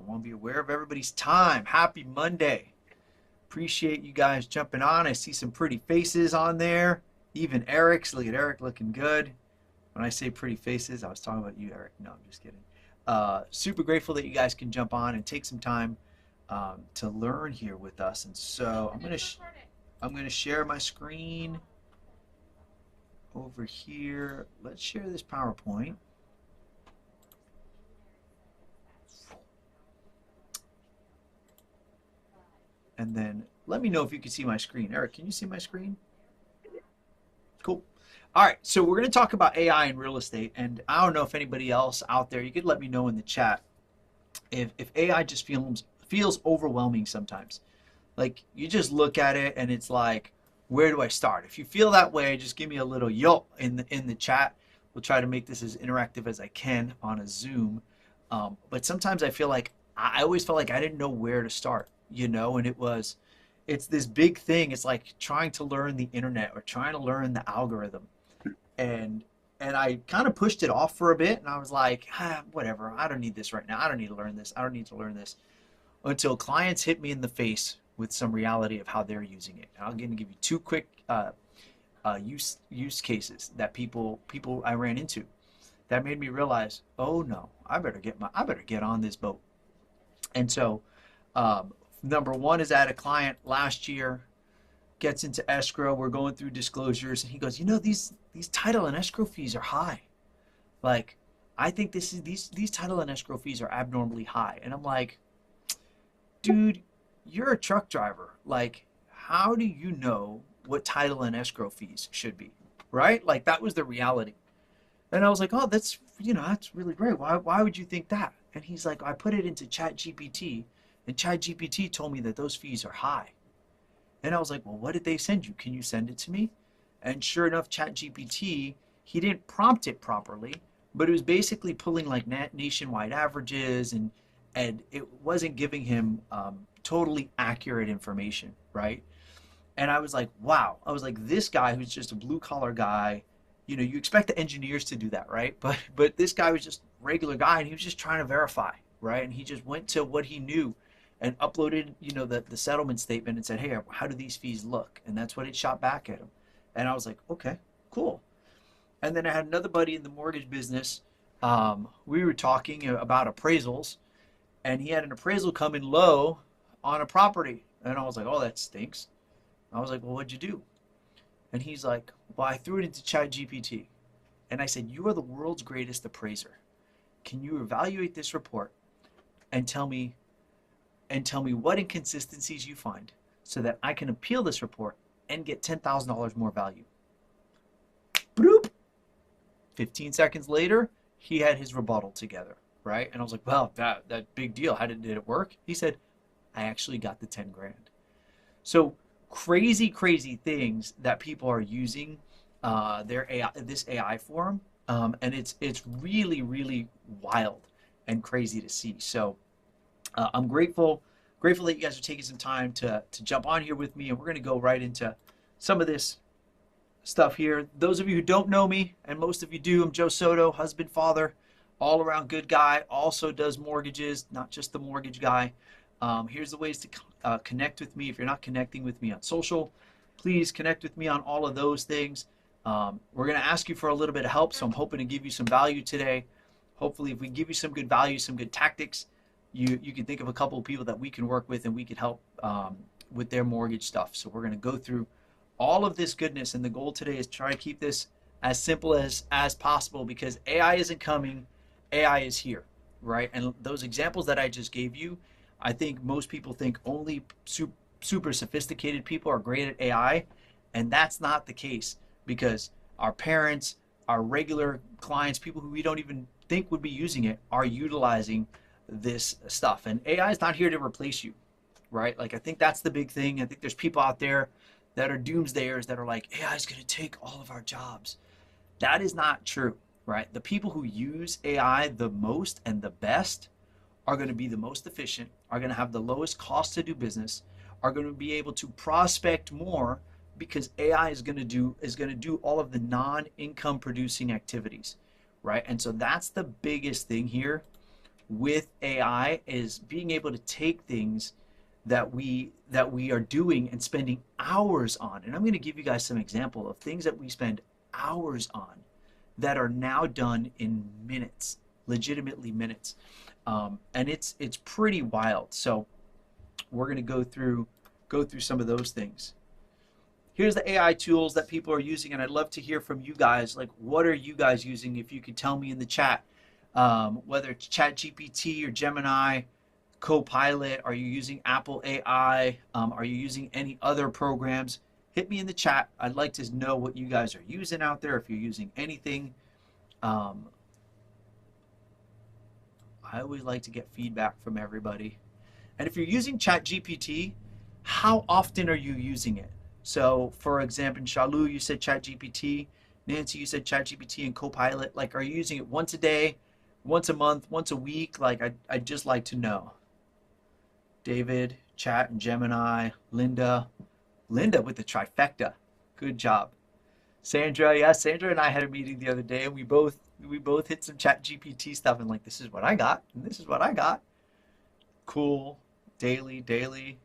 want to be aware of everybody's time. Happy Monday. Appreciate you guys jumping on. I see some pretty faces on there. Even Eric's. Look at Eric looking good. When I say pretty faces, I was talking about you, Eric. No, I'm just kidding. Super grateful that you guys can jump on and take some time to learn here with us. And so I'm gonna share my screen over here. Let's share this PowerPoint. And then let me know if you can see my screen. Eric, can you see my screen? Cool. All right, so we're going to talk about AI in real estate. And I don't know if anybody else out there, you could let me know in the chat if AI just feels overwhelming sometimes. Like you just look at it and it's like, where do I start? If you feel that way, just give me a little yo in the chat. We'll try to make this as interactive as I can on a Zoom. But sometimes I always felt like I didn't know where to start, and it's this big thing. It's like trying to learn the internet or trying to learn the algorithm. And I kind of pushed it off for a bit and I was like, whatever, I don't need this right now. I don't need to learn this. I don't need to learn this until clients hit me in the face with some reality of how they're using it. And I'm going to give you two quick use cases that people I ran into that made me realize, oh no, I better get on this boat. And so number one is at a client last year, gets into escrow. We're going through disclosures, and he goes, these title and escrow fees are high. Like, I think these title and escrow fees are abnormally high. And I'm like, dude, you're a truck driver. Like, how do you know what title and escrow fees should be, right? Like, that was the reality. And I was like, oh, that's really great. Why would you think that? And he's like, I put it into ChatGPT, and ChatGPT told me that those fees are high. And I was like, well, what did they send you? Can you send it to me? And sure enough, ChatGPT, he didn't prompt it properly, but it was basically pulling like nationwide averages, and it wasn't giving him totally accurate information, right? And I was like, wow. I was like, this guy who's just a blue collar guy, you expect the engineers to do that, right? But this guy was just a regular guy, and he was just trying to verify, right? And he just went to what he knew and uploaded, the settlement statement and said, hey, how do these fees look? And that's what it shot back at him. And I was like, okay, cool. And then I had another buddy in the mortgage business. We were talking about appraisals, and he had an appraisal come in low on a property. And I was like, oh, that stinks. I was like, well, what'd you do? And he's like, well, I threw it into ChatGPT. And I said, you are the world's greatest appraiser. Can you evaluate this report and tell me what inconsistencies you find so that I can appeal this report and get $10,000 more value? Bloop. 15 seconds later, he had his rebuttal together, right? And I was like, well, that big deal. How did it work? He said, I actually got the 10 grand. So crazy things that people are using this AI for, and it's really wild and crazy to see. So I'm grateful that you guys are taking some time to jump on here with me, and we're going to go right into some of this stuff here. Those of you who don't know me, and most of you do, I'm Joe Soto, husband, father, all around good guy, also does mortgages, not just the mortgage guy. Here's the ways to connect with me. If you're not connecting with me on social, please connect with me on all of those things. We're going to ask you for a little bit of help, so I'm hoping to give you some value today. Hopefully, if we give you some good value, some good tactics, you can think of a couple of people that we can work with and we can help with their mortgage stuff. So we're going to go through all of this goodness, and the goal today is try to keep this as simple as possible, because AI isn't coming, AI is here, right? And those examples that I just gave you, I think most people think only super sophisticated people are great at AI, and that's not the case, because our parents, our regular clients, people who we don't even think would be using it, are utilizing this stuff. And AI is not here to replace you, right? Like, I think that's the big thing. I think there's people out there that are doomsdayers that are like, AI is going to take all of our jobs. That is not true, right? The people who use AI the most and the best are going to be the most efficient, are going to have the lowest cost to do business, are going to be able to prospect more, because AI is going to do all of the non-income producing activities, right? And so that's the biggest thing here. with AI is being able to take things that we are doing and spending hours on. And I'm going to give you guys some example of things that we spend hours on that are now done in minutes, legitimately minutes. And it's pretty wild. So we're going to go through some of those things. Here's the AI tools that people are using, and I'd love to hear from you guys. Like, what are you guys using? If you could tell me in the chat, whether it's ChatGPT or Gemini, Copilot, are you using Apple AI? Are you using any other programs? Hit me in the chat. I'd like to know what you guys are using out there, if you're using anything. Um, I always like to get feedback from everybody. And if you're using ChatGPT, how often are you using it? So, for example, Shalu, you said ChatGPT. Nancy, you said ChatGPT and Copilot. Like, are you using it once a day, once a month, once a week? Like, I'd just like to know. David, Chat, and Gemini. Linda with the trifecta. Good job. Sandra, yeah, Sandra and I had a meeting the other day, and we both hit some ChatGPT stuff, and like, this is what I got, and this is what I got. Cool. Daily,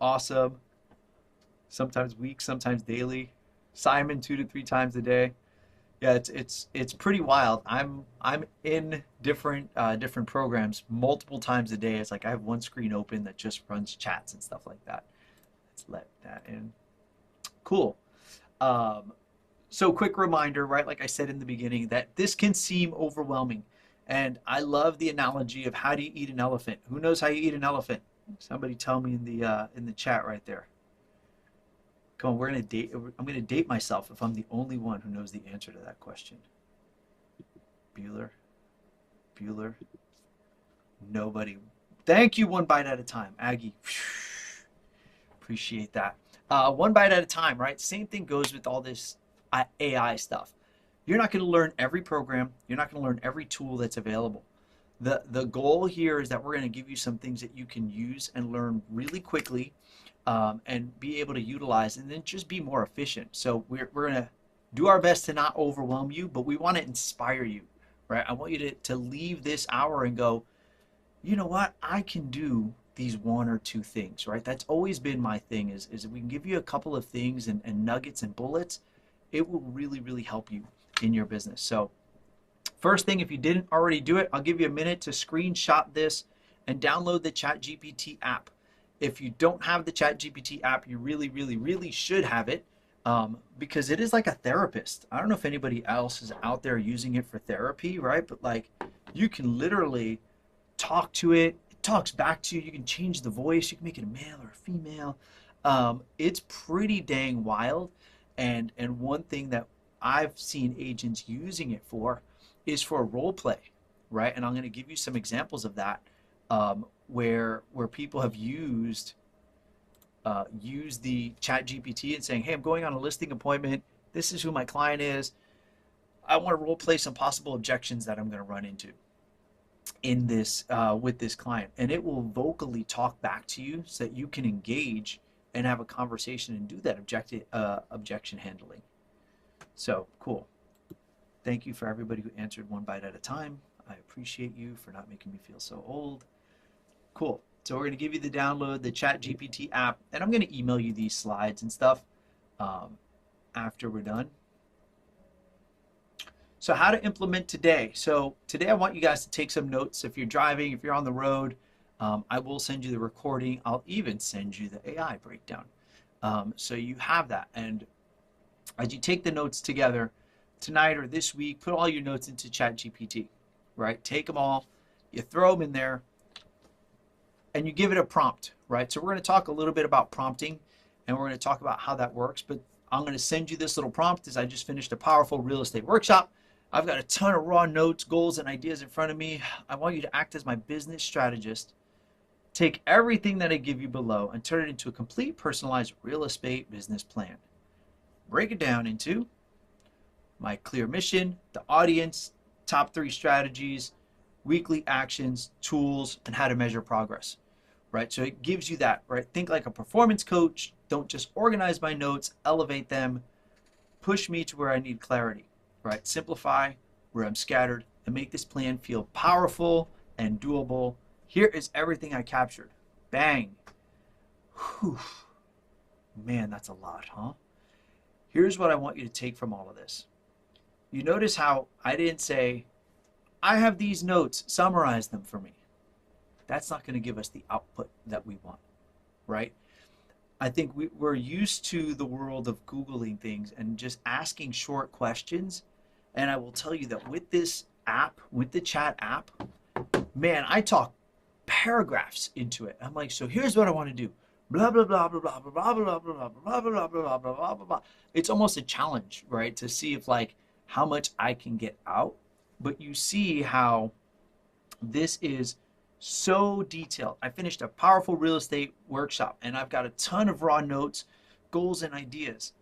awesome. Sometimes week, sometimes daily. Simon 2 to 3 times a day. Yeah, it's pretty wild. I'm in different programs multiple times a day. It's like I have one screen open that just runs chats and stuff like that. Let's let that in. Cool. Um, so quick reminder, right? Like I said in the beginning, that this can seem overwhelming, and I love the analogy of how do you eat an elephant? Who knows how you eat an elephant? Somebody tell me in the chat right there. Come on, we're gonna date. I'm gonna date myself if I'm the only one who knows the answer to that question. Bueller, Bueller, nobody. Thank you. One bite at a time, Aggie. Appreciate that. One bite at a time, right? Same thing goes with all this AI stuff. You're not going to learn every program. You're not going to learn every tool that's available. The goal here is that we're going to give you some things that you can use and learn really quickly, and be able to utilize, and then just be more efficient. So we're going to do our best to not overwhelm you, but we want to inspire you, right? I want you to leave this hour and go, you know what, I can do these one or two things, right? That's always been my thing, is if we can give you a couple of things and nuggets and bullets, it will really, really help you in your business. So first thing, if you didn't already do it, I'll give you a minute to screenshot this and download the ChatGPT app. If you don't have the ChatGPT app, you really, really, really should have it, because it is like a therapist. I don't know if anybody else is out there using it for therapy, right? But like, you can literally talk to it. It talks back to you. You can change the voice. You can make it a male or a female. It's pretty dang wild. And one thing that I've seen agents using it for is for role play, right? And I'm going to give you some examples of that, where people have used the Chat GPT and saying, "Hey, I'm going on a listing appointment. This is who my client is. I want to role play some possible objections that I'm going to run into in this with this client," and it will vocally talk back to you so that you can engage and have a conversation and do that objection handling. So cool. Thank you for everybody who answered one bite at a time. I appreciate you for not making me feel so old. Cool. So we're going to give you the download, the ChatGPT app, and I'm going to email you these slides and stuff after we're done. So how to implement today. So today I want you guys to take some notes. If you're driving, if you're on the road, I will send you the recording. I'll even send you the AI breakdown. So you have that. And as you take the notes together tonight or this week, put all your notes into ChatGPT, right? Take them all, you throw them in there, and you give it a prompt, right? So we're going to talk a little bit about prompting, and we're going to talk about how that works. But I'm going to send you this little prompt as I just finished a powerful real estate workshop. I've got a ton of raw notes, goals, and ideas in front of me. I want you to act as my business strategist. Take everything that I give you below and turn it into a complete personalized real estate business plan. Break it down into my clear mission, the audience, top 3 strategies, weekly actions, tools, and how to measure progress, right? So it gives you that, right? Think like a performance coach. Don't just organize my notes, elevate them, push me to where I need clarity, right? Simplify where I'm scattered, and make this plan feel powerful, and doable. Here is everything I captured. Bang. Whew. Man, that's a lot, huh? Here's what I want you to take from all of this. You notice how I didn't say, I have these notes, summarize them for me. That's not going to give us the output that we want, right? I think we're used to the world of Googling things and just asking short questions. And I will tell you that with this app, with the chat app, man, I talk paragraphs into it. I'm like, so here's what I want to do. Blah blah blah blah blah blah blah blah blah blah blah blah blah blah blah blah. It's almost a challenge, right? To see if like how much I can get out. But you see how this is so detailed. I finished a powerful real estate workshop and I've got a ton of raw notes, goals, and ideas.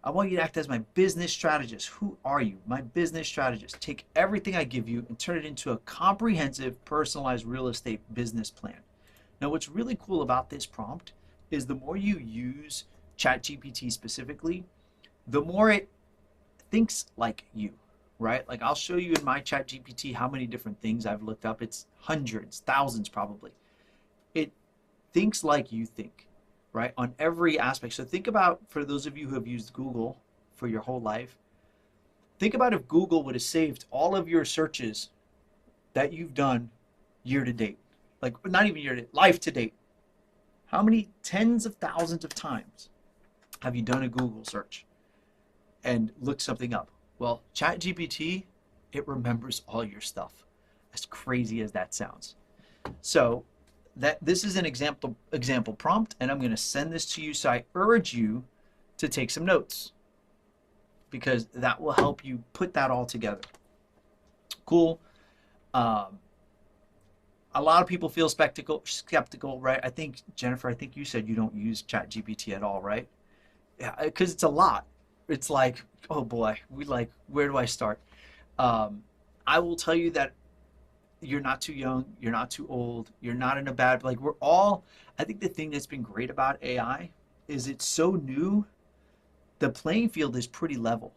I want you to act as my business strategist. Who are you? My business strategist. Take everything I give you and turn it into a comprehensive, personalized real estate business plan. Now, what's really cool about this prompt is the more you use ChatGPT specifically, the more it thinks like you, right? Like I'll show you in my ChatGPT how many different things I've looked up. It's hundreds, thousands probably. It thinks like you think, right? On every aspect. So think about, for those of you who have used Google for your whole life, think about if Google would have saved all of your searches that you've done year to date. Like not even year to date, life to date. How many tens of thousands of times have you done a Google search and looked something up? Well, ChatGPT, it remembers all your stuff, as crazy as that sounds. So this is an example prompt, and I'm going to send this to you. So I urge you to take some notes because that will help you put that all together. Cool. A lot of people feel skeptical, right? I think, Jennifer, I think you said you don't use ChatGPT at all, right? Yeah, because it's a lot. It's like, oh boy, where do I start? I will tell you that you're not too young, you're not too old, you're not in a bad, like we're all, I think the thing that's been great about AI is it's so new, the playing field is pretty level,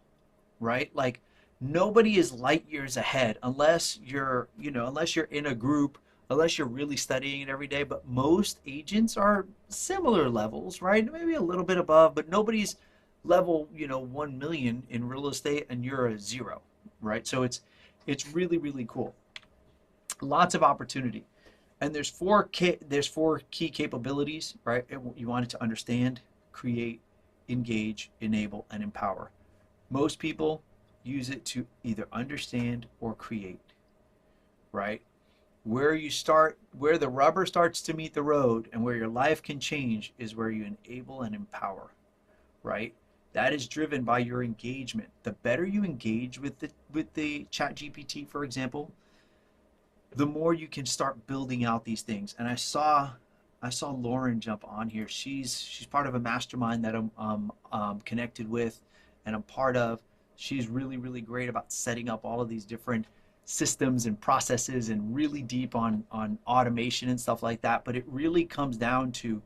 right? Like nobody is light years ahead unless unless you're in a group, unless you're really studying it every day. But most agents are similar levels, right? Maybe a little bit above, but nobody's level, 1 million in real estate and you're a zero, right? So it's really, really cool. Lots of opportunity. And there's four key capabilities, right? You want it to understand, create, engage, enable, and empower. Most people use it to either understand or create, right? Where the rubber starts to meet the road and where your life can change is where you enable and empower, right? That is driven by your engagement. The better you engage with the chat GPT, for example, the more you can start building out these things. And I saw Lauren jump on here. She's part of a mastermind that I'm connected with and I'm part of. She's really, really great about setting up all of these different systems and processes and really deep on automation and stuff like that. But it really comes down to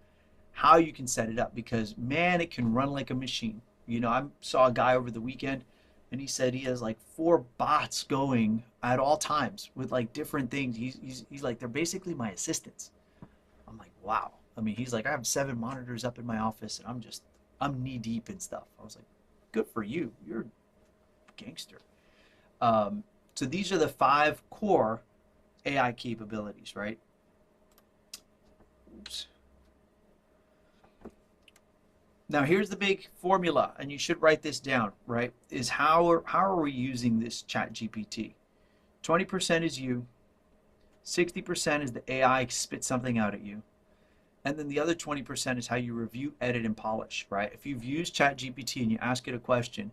how you can set it up because man, it can run like a machine. I saw a guy over the weekend and he said he has like 4 bots going at all times with like different things. He's like, they're basically my assistants. I'm like, wow. I mean, he's like, I have 7 monitors up in my office and I'm knee deep in stuff. I was like, good for you. You're a gangster. So these are the 5 core AI capabilities, right? Oops. Now here's the big formula, and you should write this down, right? Is how are we using this chat GPT? 20% is you, 60% is the AI spit something out at you, and then the other 20% is how you review, edit, and polish, right? If you've used chat GPT and you ask it a question,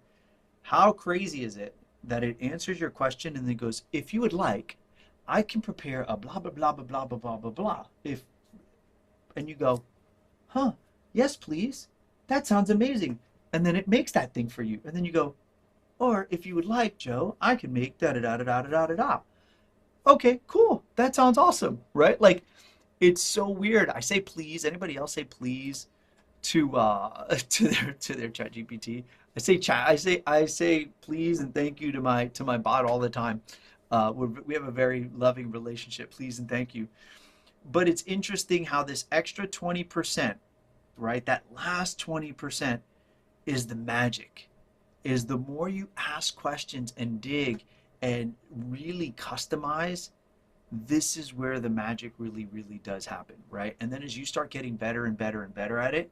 how crazy is it that it answers your question and then goes, if you would like, I can prepare a blah, blah, blah, blah, blah, blah, blah, blah, blah. And you go, huh, yes, please. That sounds amazing. And then it makes that thing for you. And then you go, or if you would like, Joe, I can make da da da da da da da da. Okay, cool. That sounds awesome, right? Like, it's so weird. I say please. Anybody else say please to to their chat GPT? I say please and thank you to my bot all the time. We have a very loving relationship. Please and thank you. But it's interesting how this extra 20%, right? That last 20% is the magic. Is the more you ask questions and dig and really customize, this is where the magic really, really does happen, right? And then as you start getting better and better and better at it,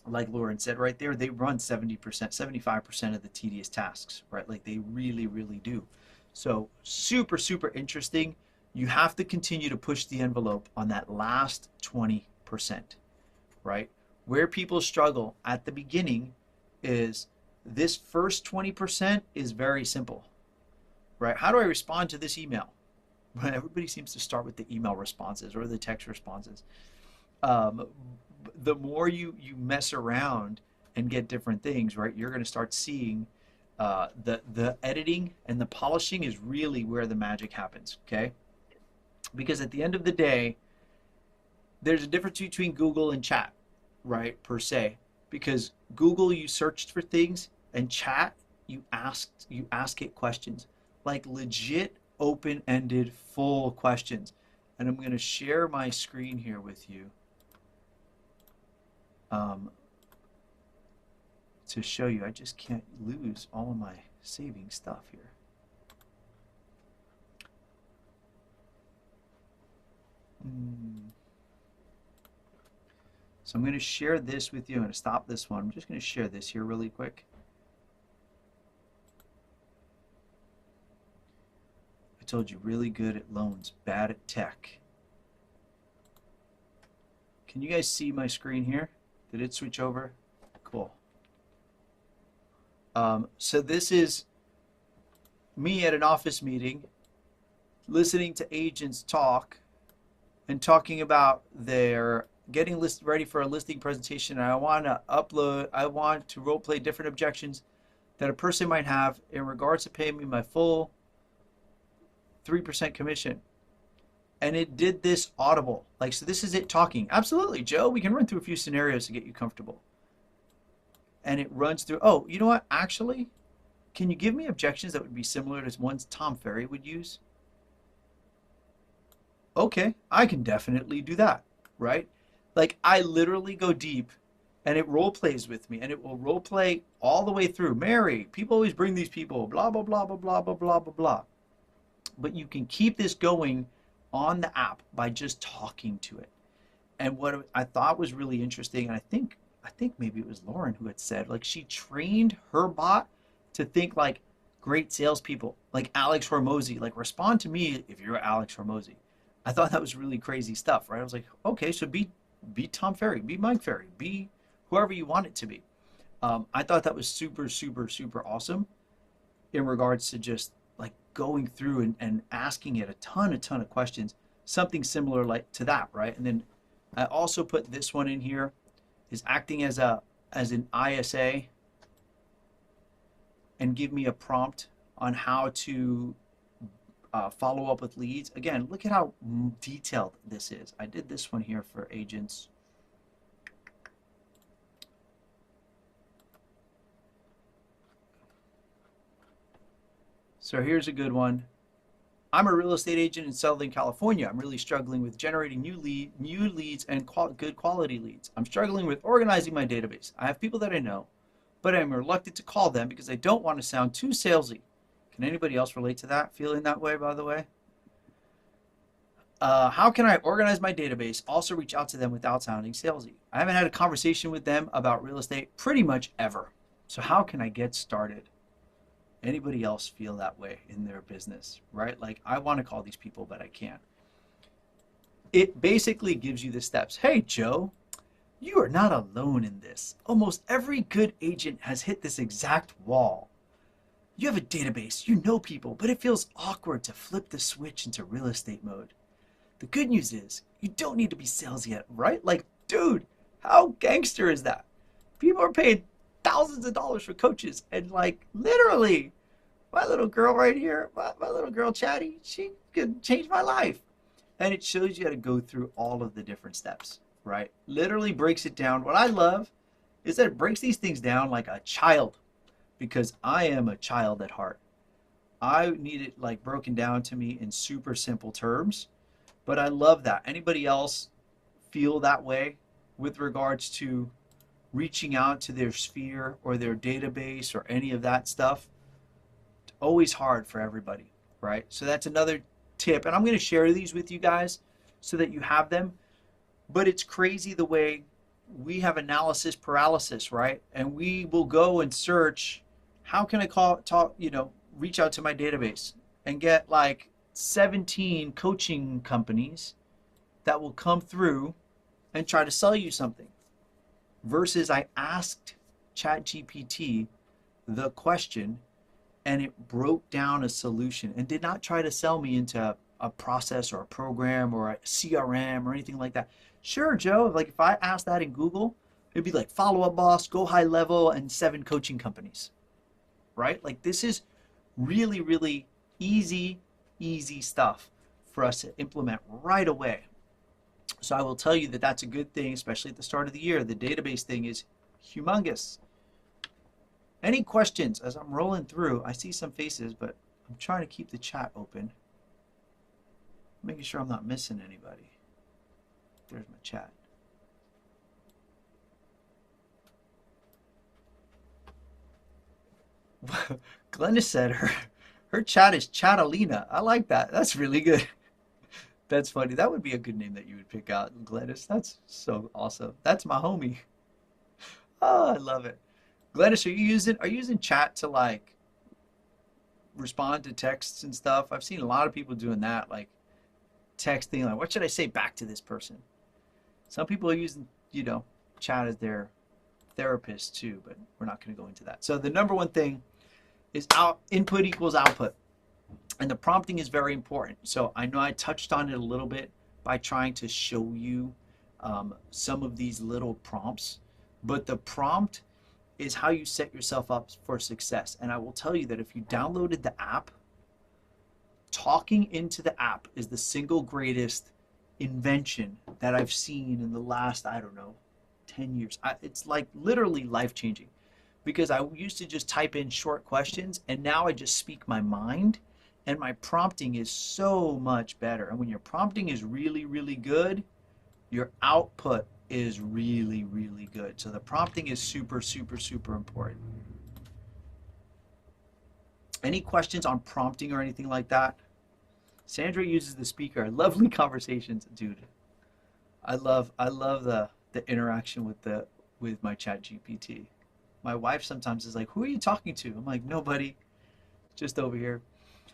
like Lauren said right there, they run 70%, 75% of the tedious tasks, right? Like they really, really do. So super, super interesting. You have to continue to push the envelope on that last 20%, right? Where people struggle at the beginning is this first 20% is very simple, right? How do I respond to this email? Everybody seems to start with the email responses or the text responses. Um, the more you mess around and get different things, right, you're going to start seeing the editing and the polishing is really where the magic happens. Okay, because at the end of the day, there's a difference between Google and chat, right, per se. Because Google, you searched for things, and chat, you ask it questions, like legit open-ended full questions. And I'm going to share my screen here with you um, to show you. I just can't lose all of my saving stuff here. So I'm going to share this with you. I'm going to stop this one. I'm just going to share this here really quick. I told you, really good at loans, bad at tech. Can you guys see my screen here? Did it switch over? Cool. So this is me at an office meeting, listening to agents talk and talking about their getting ready for a listing presentation. And I want to role play different objections that a person might have in regards to paying me my full 3% commission. And it did this audible. Like, so this is it talking. Absolutely, Joe, we can run through a few scenarios to get you comfortable. And it runs through, oh, you know what? Actually, can you give me objections that would be similar to ones Tom Ferry would use? Okay, I can definitely do that, right? Like, I literally go deep and it role plays with me and it will role play all the way through. Mary, people always bring these people, blah, blah, blah, blah, blah, blah, blah, blah, blah. But you can keep this going on the app by just talking to it. And what I thought was really interesting, and I think maybe it was Lauren who had said, like, she trained her bot to think like great salespeople, like Alex Hormozy, like respond to me if you're Alex Hormozy. I thought that was really crazy stuff, right? I was like, okay, so be Tom Ferry, be Mike Ferry, be whoever you want it to be. I thought that was super, super, super awesome in regards to just like going through and asking it a ton of questions, something similar like to that, right? And then I also put this one in here, is acting as an ISA and give me a prompt on how to follow up with leads. Again, look at how detailed this is. I did this one here for agents. So here's a good one. I'm a real estate agent in Southern California. I'm really struggling with generating new leads and good quality leads. I'm struggling with organizing my database. I have people that I know, but I'm reluctant to call them because I don't want to sound too salesy. Can anybody else relate to that? Feeling that way, by the way? How can I organize my database? Also reach out to them without sounding salesy. I haven't had a conversation with them about real estate pretty much ever. So how can I get started? Anybody else feel that way in their business, right? Like, I want to call these people, but I can't. It basically gives you the steps. Hey, Joe, you are not alone in this. Almost every good agent has hit this exact wall. You have a database, you know people, but it feels awkward to flip the switch into real estate mode. The good news is you don't need to be salesy yet, right? Like, dude, how gangster is that? People are paying thousands of dollars for coaches, and like literally my little girl right here, my little girl Chatty, she could change my life. And it shows you how to go through all of the different steps, right? Literally breaks it down. What I love is that it breaks these things down like a child, because I am a child at heart. I need it like broken down to me in super simple terms. But I love that. Anybody else feel that way with regards to reaching out to their sphere or their database or any of that stuff? It's always hard for everybody, right? So that's another tip. And I'm going to share these with you guys so that you have them. But it's crazy the way we have analysis paralysis, right? And we will go and search, how can I reach out to my database and get like 17 coaching companies that will come through and try to sell you something. Versus I asked ChatGPT the question and it broke down a solution and did not try to sell me into a process or a program or a CRM or anything like that. Sure, Joe, like if I asked that in Google, it'd be like follow up boss, go high level, and 7 coaching companies, right? Like this is really, really easy, easy stuff for us to implement right away. So I will tell you that that's a good thing, especially at the start of the year. The database thing is humongous. Any questions as I'm rolling through? I see some faces, but I'm trying to keep the chat open, making sure I'm not missing anybody. There's my chat. Glenda said her chat is Chatalina. I like that. That's really good. That's funny. That would be a good name that you would pick out, Gladys. That's so awesome. That's my homie. Oh, I love it. Gladys, are you using chat to like respond to texts and stuff? I've seen a lot of people doing that, like texting, like what should I say back to this person? Some people are using, chat as their therapist too, but we're not going to go into that. So the number one thing is input equals output. And the prompting is very important. So I know I touched on it a little bit by trying to show you some of these little prompts, but the prompt is how you set yourself up for success. And I will tell you that if you downloaded the app, talking into the app is the single greatest invention that I've seen in the last, I don't know, 10 years. It's like literally life-changing, because I used to just type in short questions and now I just speak my mind, and my prompting is so much better. And when your prompting is really, really good, your output is really, really good. So the prompting is super, super, super important. Any questions on prompting or anything like that? Sandra uses the speaker. Lovely conversations, dude. I love the interaction with my chat GPT. My wife sometimes is like, who are you talking to? I'm like, nobody, just over here.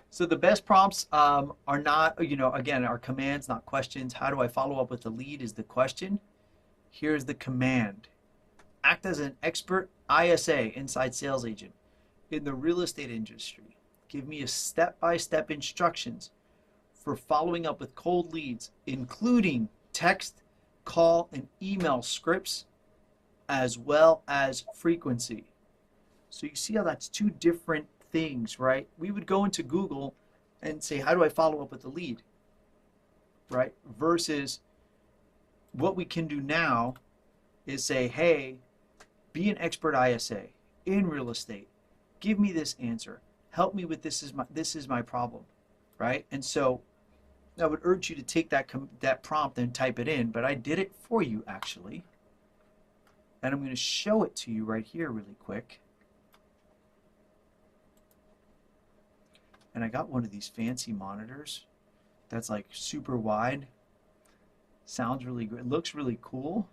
So the best prompts are not, again, are commands, not questions. How do I follow up with the lead is the question. Here's the command. Act as an expert ISA, inside sales agent, in the real estate industry. Give me a step-by-step instructions for following up with cold leads, including text, call, and email scripts, as well as frequency. So you see how that's two different things, right? We would go into Google and say, how do I follow up with the lead, right? Versus what we can do now is say, hey, be an expert ISA in real estate. Give me this answer. Help me with this is my problem, right? And so I would urge you to take that prompt and type it in, but I did it for you actually. And I'm going to show it to you right here really quick. And I got one of these fancy monitors that's like super wide. Sounds really good. It looks really cool,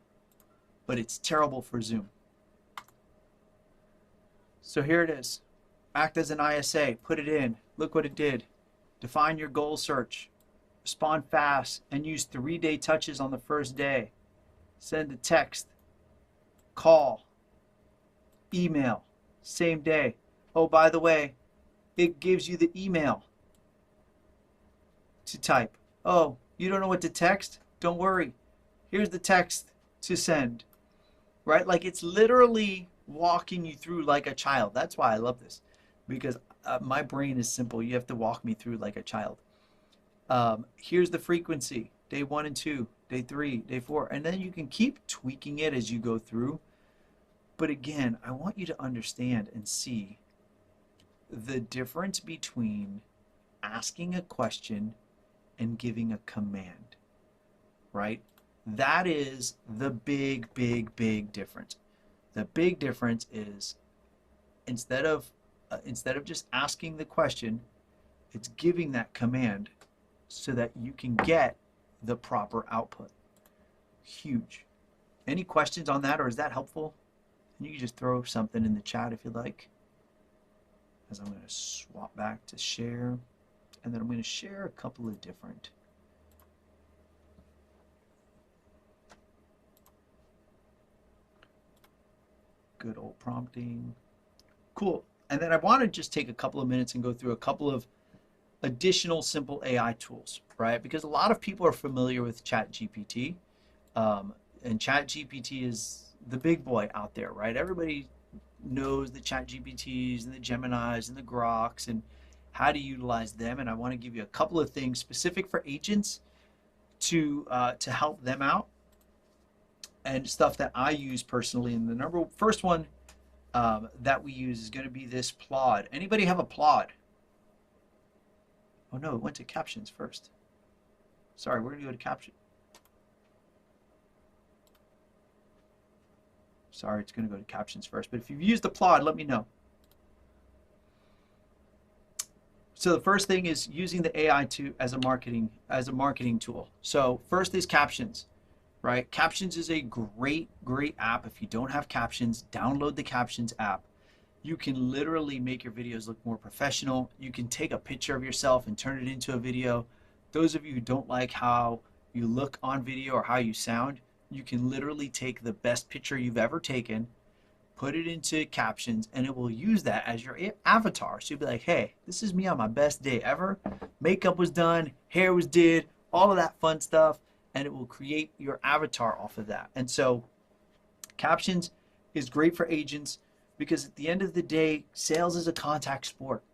but it's terrible for Zoom. So here it is. Act as an ISA. Put it in. Look what it did. Define your goal search. Respond fast and use 3-day touches on the first day. Send a text. Call. Email. Same day. Oh, by the way, it gives you the email to type. Oh, you don't know what to text? Don't worry. Here's the text to send. Right? Like it's literally walking you through like a child. That's why I love this, because my brain is simple. You have to walk me through like a child. Here's the frequency, day 1 and 2, day 3, day 4, and then you can keep tweaking it as you go through. But again, I want you to understand and see the difference between asking a question and giving a command, right? That is the big, big, big difference. The big difference is instead of just asking the question, it's giving that command so that you can get the proper output. Huge. Any questions on that, or is that helpful? And you can just throw something in the chat if you'd like. As I'm going to swap back to share, and then I'm going to share a couple of different. Good old prompting. Cool. And then I want to just take a couple of minutes and go through a couple of additional simple AI tools, right? Because a lot of people are familiar with ChatGPT, and ChatGPT is the big boy out there, right? Everybody knows the ChatGPTs and the Geminis and the Groks and how to utilize them. And I want to give you a couple of things specific for agents to help them out, and stuff that I use personally. And the first one that we use is going to be this Plod. Anybody have a Plod? Oh no, it went to captions first. Sorry, we're going to go to caption. Sorry, it's going to go to captions first. But if you've used the Plod, let me know. So the first thing is using the AI as a marketing tool. So first is captions, right? Captions is a great app. If you don't have captions, download the Captions app. You can literally make your videos look more professional. You can take a picture of yourself and turn it into a video. Those of you who don't like how you look on video or how you sound, you can literally take the best picture you've ever taken, put it into captions, and it will use that as your avatar. So you'll be like, hey, this is me on my best day ever. Makeup was done, hair was did, all of that fun stuff, and it will create your avatar off of that. And so captions is great for agents because at the end of the day, sales is a contact sport,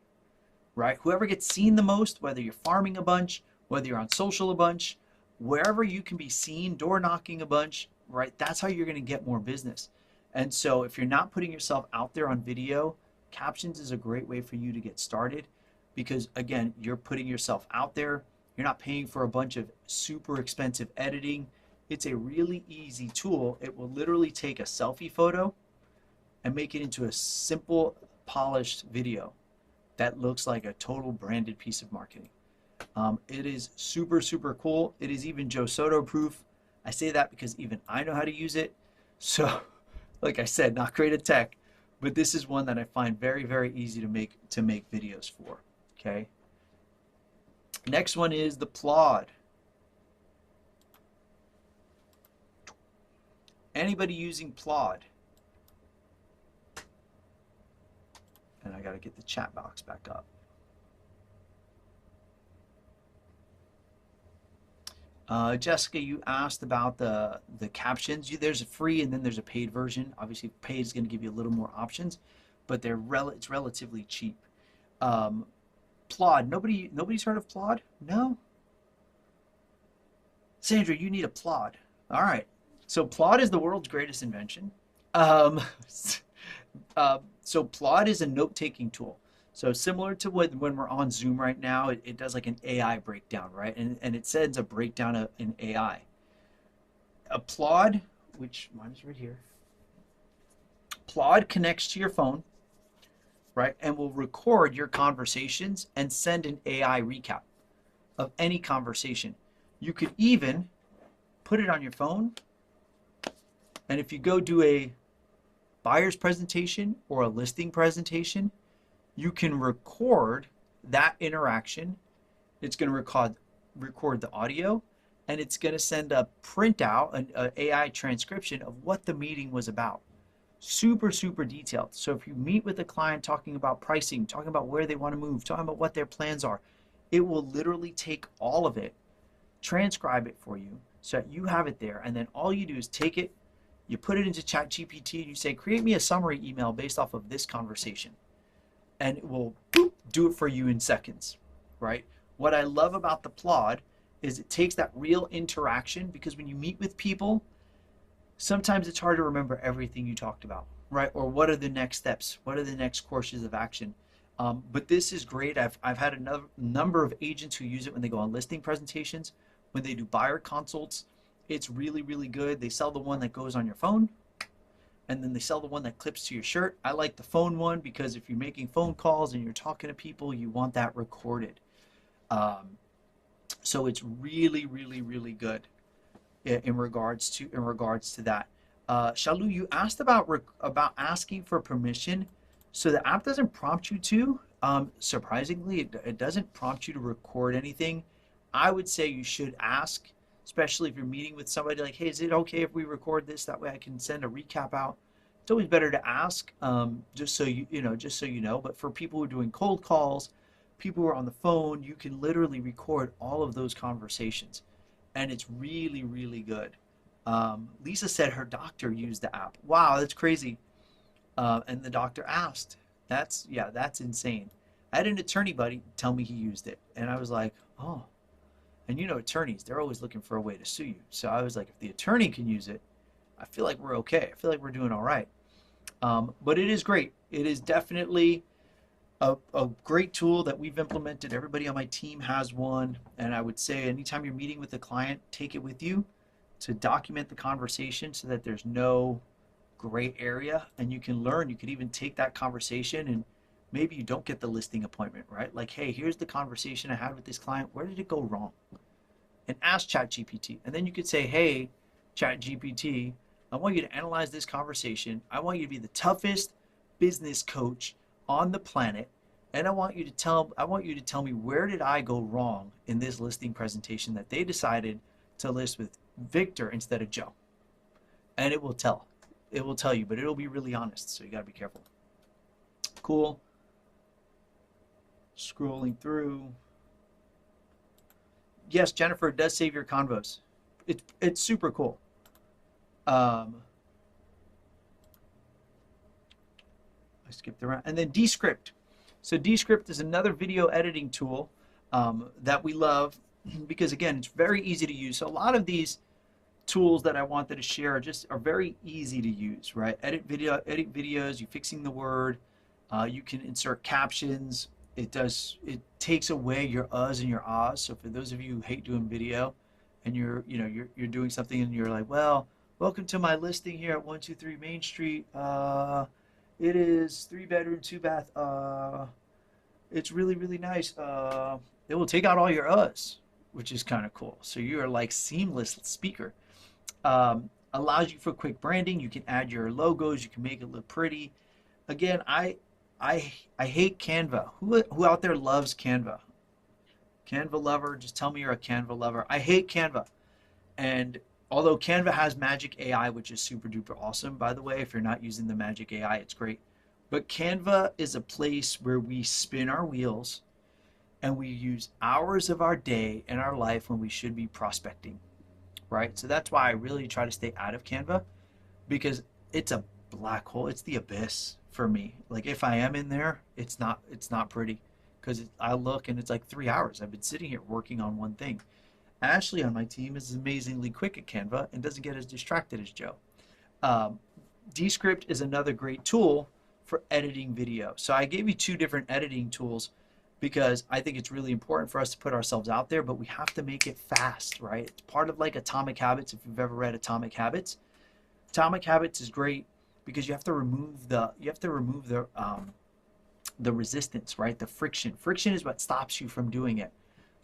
right? Whoever gets seen the most, whether you're farming a bunch, whether you're on social a bunch, wherever you can be seen, door knocking a bunch, right? That's how you're going to get more business. And so if you're not putting yourself out there on video, captions is a great way for you to get started because, again, you're putting yourself out there. You're not paying for a bunch of super expensive editing. It's a really easy tool. It will literally take a selfie photo and make it into a simple, polished video that looks like a total branded piece of marketing. It is super, super cool. It is even Joe Soto proof. I say that because even I know how to use it. So, like I said, not great at tech, but this is one that I find very, very easy to make videos for. Okay. Next one is the Plod. Anybody using Plod? And I got to get the chat box back up. Jessica, you asked about the captions. There's a free and then there's a paid version. Obviously, paid is going to give you a little more options, but it's relatively cheap. Plod. Nobody's heard of Plod? No. Sandra, you need a Plod. All right. So Plod is the world's greatest invention. So Plod is a note-taking tool. So similar to when we're on Zoom right now, it does like an AI breakdown, right? And it sends a breakdown in AI. A Plod, which mine is right here. Plod connects to your phone, right? And will record your conversations and send an AI recap of any conversation. You could even put it on your phone. And if you go do a buyer's presentation or a listing presentation, you can record that interaction. It's going to record the audio, and it's going to send a printout, an AI transcription of what the meeting was about. Super, super detailed. So if you meet with a client talking about pricing, talking about where they want to move, talking about what their plans are, it will literally take all of it, transcribe it for you so that you have it there, and then all you do is take it, you put it into ChatGPT, and you say, create me a summary email based off of this conversation. And it will do it for you in seconds, right? What I love about the Plod is it takes that real interaction, because when you meet with people, sometimes it's hard to remember everything you talked about, right? Or what are the next steps? What are the next courses of action? But this is great. I've had a number of agents who use it when they go on listing presentations, when they do buyer consults. It's really, really good. They sell the one that goes on your phone, and then they sell the one that clips to your shirt. I like the phone one because if you're making phone calls and you're talking to people, you want that recorded. Um, so it's really, really, really good in regards to that. Shalu, you asked about asking for permission. So the app doesn't prompt you to. Surprisingly, it doesn't prompt you to record anything. I would say you should ask, especially if you're meeting with somebody like, hey, is it okay if we record this? That way I can send a recap out. It's always better to ask, just so just so you know. But for people who are doing cold calls, people who are on the phone, you can literally record all of those conversations, and it's really, really good. Lisa said her doctor used the app. Wow, that's crazy. And the doctor asked. That's insane. I had an attorney buddy tell me he used it, and I was like, oh. And attorneys, they're always looking for a way to sue you. So I was like, if the attorney can use it, I feel like we're okay. I feel like we're doing all right. But it is great. It is definitely a great tool that we've implemented. Everybody on my team has one. And I would say anytime you're meeting with a client, take it with you to document the conversation so that there's no gray area and you can learn. You could even take that conversation and maybe you don't get the listing appointment, right? Like, hey, here's the conversation I had with this client. Where did it go wrong? And ask ChatGPT. And then you could say, hey, ChatGPT, I want you to analyze this conversation. I want you to be the toughest business coach on the planet. And I want you to tell me, where did I go wrong in this listing presentation that they decided to list with Victor instead of Joe? And it will tell. It will tell you, but it'll be really honest. So you got to be careful. Cool. Scrolling through. Yes, Jennifer, it does save your convos. It's super cool. Um, I skipped around. And then Descript. So Descript is another video editing tool that we love because, again, it's very easy to use. So a lot of these tools that I wanted to share are very easy to use, right? Edit videos, you fixing the word, you can insert captions. It takes away your uhs and your ahs. So for those of you who hate doing video and you're doing something and you're like, well, welcome to my listing here at 123 Main Street. It is 3 bedroom, 2 bath. It's really, really nice. It will take out all your uhs, which is kind of cool. So you are like seamless speaker. Allows you for quick branding. You can add your logos. You can make it look pretty. Again, I hate Canva. Who out there loves Canva? Canva lover, just tell me you're a Canva lover. I hate Canva. And although Canva has Magic AI, which is super duper awesome, by the way, if you're not using the Magic AI, it's great. But Canva is a place where we spin our wheels and we use hours of our day and our life when we should be prospecting, right? So that's why I really try to stay out of Canva because it's a black hole. It's the abyss for me. Like if I am in there, it's not pretty because I look and it's like 3 hours. I've been sitting here working on one thing. Ashley on my team is amazingly quick at Canva and doesn't get as distracted as Joe. Um, Descript is another great tool for editing video. So I gave you two different editing tools because I think it's really important for us to put ourselves out there, but we have to make it fast, right? It's part of like Atomic Habits. If you've ever read Atomic Habits is great because you have to remove the resistance, right? The friction. Friction is what stops you from doing it.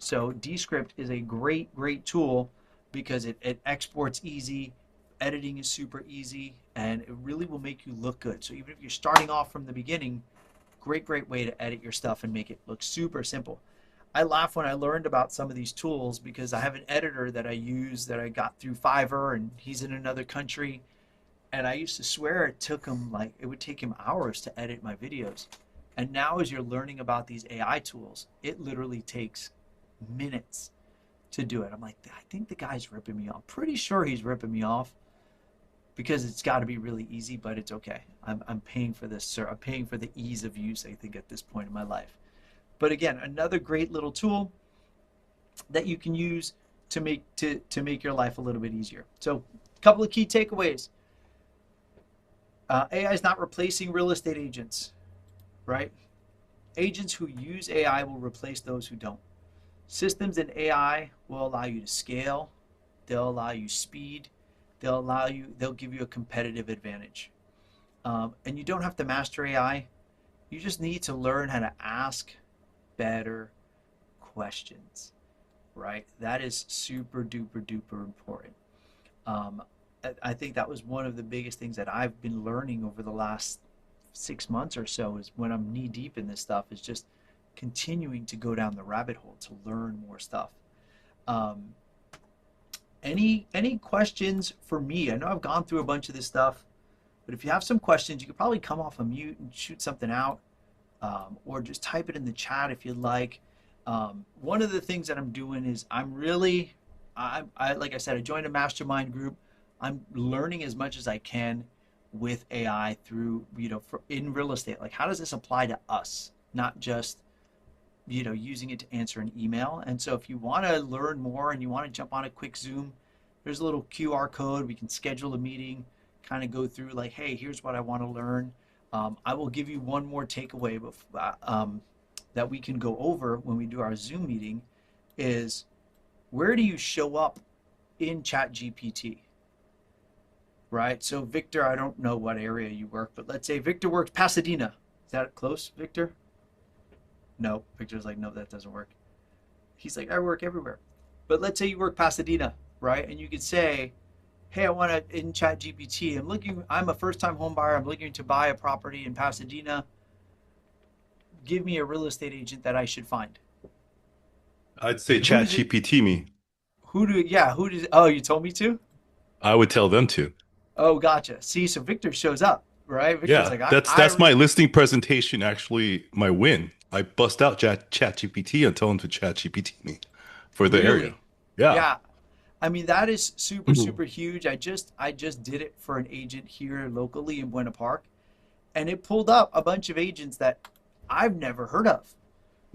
So Descript is a great, great tool because it exports easy, editing is super easy, and it really will make you look good. So even if you're starting off from the beginning, great, great way to edit your stuff and make it look super simple. I laugh when I learned about some of these tools because I have an editor that I use that I got through Fiverr, and he's in another country. And I used to swear it would take him hours to edit my videos. And now as you're learning about these AI tools, it literally takes minutes to do it. I'm like, I think the guy's ripping me off. Pretty sure he's ripping me off because it's got to be really easy, but it's okay. I'm paying for this, sir. I'm paying for the ease of use, I think, at this point in my life. But again, another great little tool that you can use to make your life a little bit easier. So a couple of key takeaways. AI is not replacing real estate agents, right? Agents who use AI will replace those who don't. Systems and AI will allow you to scale, they'll allow you speed, they'll give you a competitive advantage. And you don't have to master AI. You just need to learn how to ask better questions, right? That is super duper duper important. Um, I think that was one of the biggest things that I've been learning over the last 6 months or so is when I'm knee deep in this stuff is just continuing to go down the rabbit hole to learn more stuff. Um, any questions for me? I know I've gone through a bunch of this stuff, but if you have some questions, you could probably come off a mute and shoot something out, or just type it in the chat if you'd like. One of the things that I'm doing is I like I said, I joined a mastermind group. I'm learning as much as I can with AI through, in real estate. Like, how does this apply to us? Not just, using it to answer an email. And so if you want to learn more and you want to jump on a quick Zoom, there's a little QR code. We can schedule a meeting, kind of go through like, hey, here's what I want to learn. I will give you one more takeaway that we can go over when we do our Zoom meeting is where do you show up in ChatGPT, right? So Victor, I don't know what area you work, but let's say Victor works Pasadena. Is that close, Victor? No, Victor's like, no, that doesn't work. He's like, I work everywhere. But let's say you work Pasadena, right? And you could say, hey, I want to in Chat GPT. I'm a first-time home buyer. I'm looking to buy a property in Pasadena. Give me a real estate agent that I should find. I'd say And who chat does it? GPT me. Who does? Oh, you told me to. I would tell them to. Oh, gotcha. See, so Victor shows up, right? Victor's Yeah, like, that's my listing presentation, actually my win. I bust out chat GPT and tell them to chat GPT me for the area. really, Yeah. yeah. I mean, that is super, super huge. I just did it for an agent here locally in Buena Park, and it pulled up a bunch of agents that I've never heard of,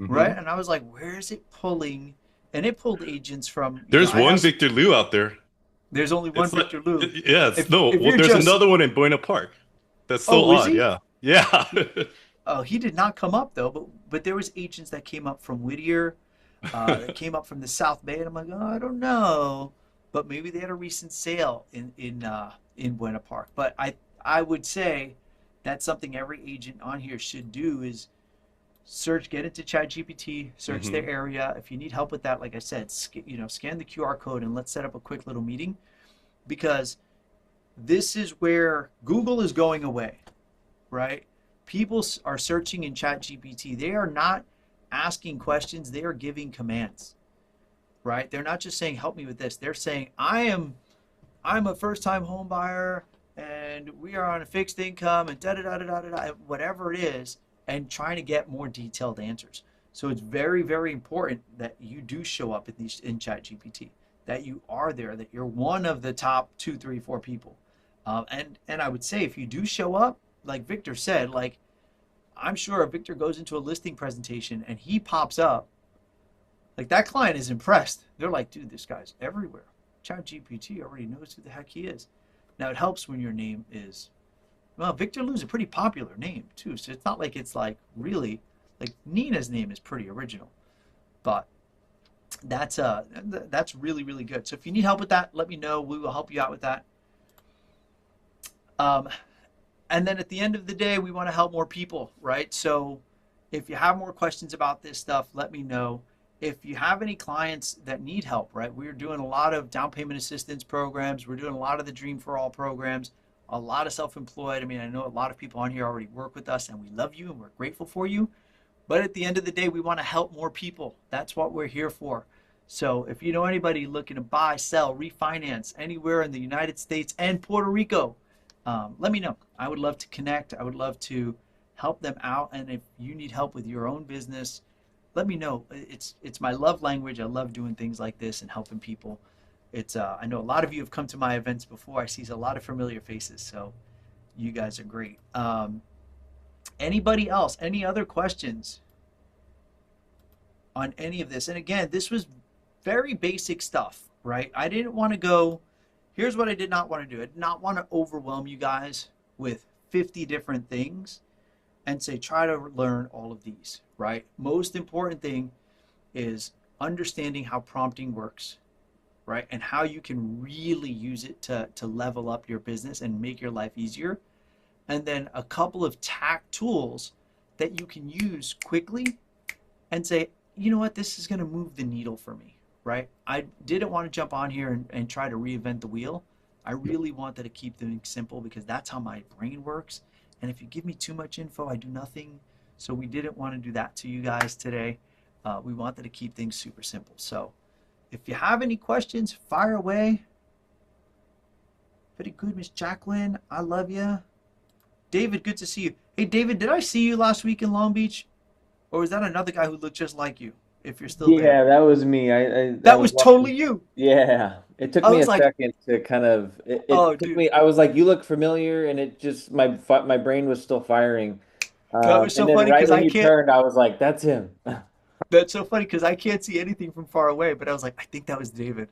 right? hmm And I was like, where is it pulling? And it pulled agents from, There's I one have, Victor Liu out there. there's only one It's like, Victor Liu. yeah, it's If no, if well, you're there's just, another one in Buena Park. That's so oh, is odd. he? Yeah. Yeah. Oh, he did not come up though, but there was agents that came up from Whittier, that came up from the South Bay, and I'm like, oh, I don't know, but maybe they had a recent sale in Buena Park. But I would say that's something every agent on here should do is search, get into ChatGPT, search their hmm area. If you need help with that, like I said, scan the QR code and let's set up a quick little meeting because this is where Google is going away, right? People are searching in ChatGPT. They are not asking questions, they are giving commands, right? They're not just saying help me with this. They're saying I'm a first-time home buyer and we are on a fixed income and da da da da da da whatever it is and trying to get more detailed answers. So it's very very important that you do show up in ChatGPT, that you are there, that you're one of the top 2, 3, 4 people. And I would say if you do show up, like Victor said, like I'm sure if Victor goes into a listing presentation and he pops up, like that client is impressed. They're like, dude, this guy's everywhere. ChatGPT already knows who the heck he is. Now it helps when your name is, well, Victor Lou's a pretty popular name too. So it's not like it's like really like Nina's name is pretty original, but that's really really good. So if you need help with that, let me know. We will help you out with that. Um, and then at the end of the day, we want to help more people, right? So if you have more questions about this stuff, let me know. If you have any clients that need help, right? We're doing a lot of down payment assistance programs. We're doing a lot of the Dream for All programs, a lot of self-employed. I mean, I know a lot of people on here already work with us and we love you and we're grateful for you. But at the end of the day, we want to help more people. That's what we're here for. So if you know anybody looking to buy, sell, refinance anywhere in the United States and Puerto Rico, let me know. I would love to connect. I would love to help them out. And if you need help with your own business, let me know. It's my love language. I love doing things like this and helping people. It's I know a lot of you have come to my events before. I see a lot of familiar faces, so you guys are great. Anybody else? Any other questions on any of this? And again, this was very basic stuff, right? I didn't want to go. Here's what I did not want to do. I did not want to overwhelm you guys with 50 different things. and say, try to learn all of these, right? Most important thing is understanding how prompting works, right? And how you can really use it to level up your business and make your life easier. And then a couple of tack tools that you can use quickly and say, you know what, this is going to move the needle for me, right? I didn't want to jump on here and try to reinvent the wheel. I really wanted to keep things simple because that's how my brain works. And if you give me too much info, I do nothing. So we didn't want to do that to you guys today. We wanted to keep things super simple. So if you have any questions, fire away. Very good, Miss Jacqueline. I love you. David, good to see you. Hey, David, did I see you last week in Long Beach? Or is that another guy who looked just like you? If you're still there, Yeah, that was me. I that was was totally walking. you. Yeah, it took I me a was like, second to kind of oh, it took dude, me. I was like, "You look familiar," and it just my brain was still firing. that was And so then funny right because when I you can't. turned, I was like, "That's him." That's so funny because I can't see anything from far away. But I was like, I think that was David.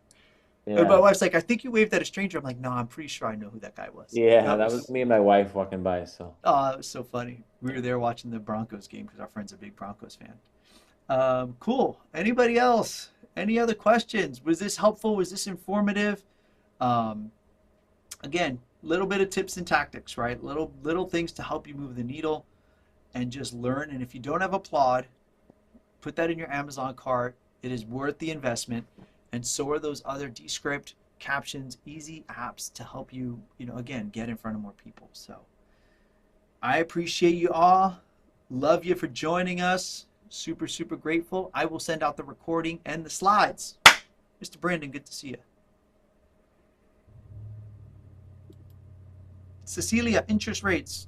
And my Yeah, wife's like, I think you waved at a stranger. I'm like, no, I'm pretty sure I know who that guy was. yeah, That that was was, me and my wife walking by. So it was so funny. We were there watching the Broncos game because our friend's a big Broncos fan. Cool. Anybody else? Any other questions? Was this helpful? Was this informative? Um, Again, little bit of tips and tactics, right? Little things to help you move the needle and just learn. And if you don't have Applaud, put that in your Amazon cart. It is worth the investment. And so are those other Descript, Captions, easy apps to help you, again, get in front of more people. So I appreciate you all. Love you for joining us. Super, super grateful. I will send out the recording and the slides. Mr. Brandon, good to see you. Cecilia, interest rates.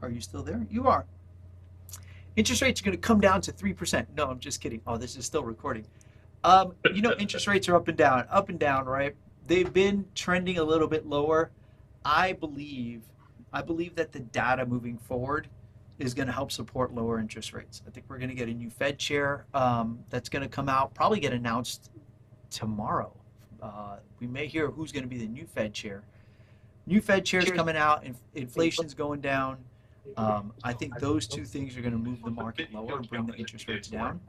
Are you still there? You are. Interest rates are going to come down to 3%. No, I'm just kidding. Oh, this is still recording. Interest rates are up and down, right? They've been trending a little bit lower. I believe, I believe that the data moving forward is going to help support lower interest rates. I think we're going to get a new Fed chair that's going to come out, probably get announced tomorrow. We may hear who's going to be the new Fed chair. New Fed chairs coming out, inflation's going down. I think those two things are going to move the market lower and bring the interest rates down.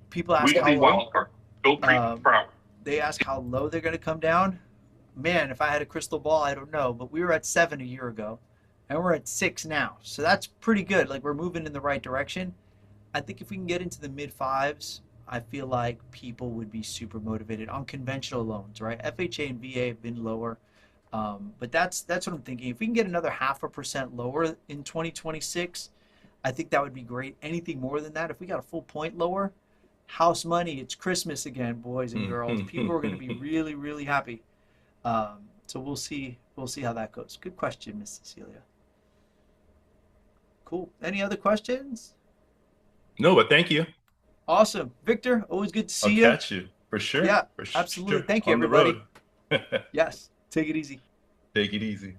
People ask how low. Um, they ask how low they're going to come down. Man, if I had a crystal ball, I don't know. But we were at 7 a year ago, and we're at 6 now. So that's pretty good. Like we're moving in the right direction. I think if we can get into the mid fives, I feel like people would be super motivated on conventional loans, right? FHA and VA have been lower, but that's what I'm thinking. If we can get another 0.5% lower in 2026, I think that would be great. Anything more than that, if we got a full point lower, house money, it's Christmas again, boys and girls. People are going to be really, really happy. So we'll see. We'll see how that goes. Good question, Miss Cecilia. Cool. Any other questions? No, but thank you. Awesome, Victor. Always good to I'll see you. catch you for sure. Yeah, For absolutely. sure. Thank you, On the everybody. road. Yes. Take it easy. Take it easy.